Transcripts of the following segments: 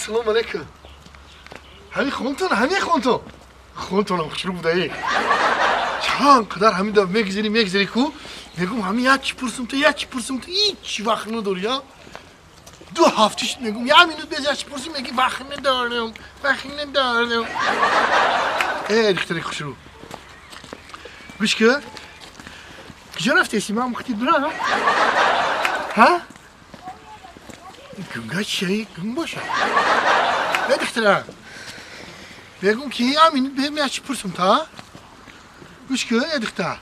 السلام عليكم. همین خونتون خونتونم خوشرو بودایی. چند قدر همین دو میگذری کو میگم همین یکی پرسم تو هیچ وقت نداری ها. 2 هفتهش میگم یه مینوت بزنش پرسیم میگی وقت ندارم. دکتر خوشرو. گوش که کجا رفتی سیما مختی برام؟ ها؟ گنگا چی؟ گنگ باشه. دکتر بگم که یه مینوت بهم یکی پرسم تا. گوش که دکتر.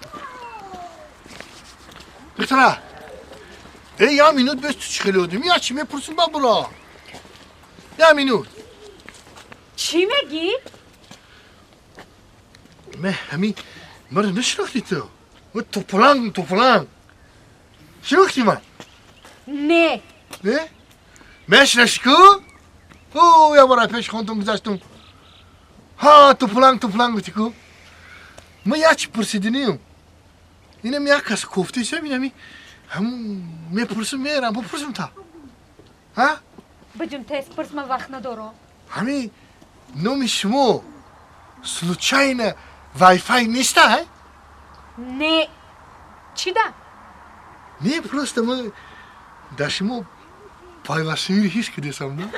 یه مینوت بس تو چخلودیم یا چی میپرسیم بابرا. یه مینوت. چی میگی؟ همین مرا نشناختی تو. و تو شناختی من؟ نه. مشناسی کو؟ یه بار پیش خونتون گذاشتم. ها تو پلنگ گفتی کو؟ من یه چی پرسیدنیم. اینم یک کس کوفته شه بینمی همون میرم بپرسم تا. ها؟ بجون تست پرس من وقت ندارم. همین نام شما سلوچاین وای فای نیسته ها؟ نه. چی ده؟ نه پرسته من در شما پایوستی هیچ که دیسم نه؟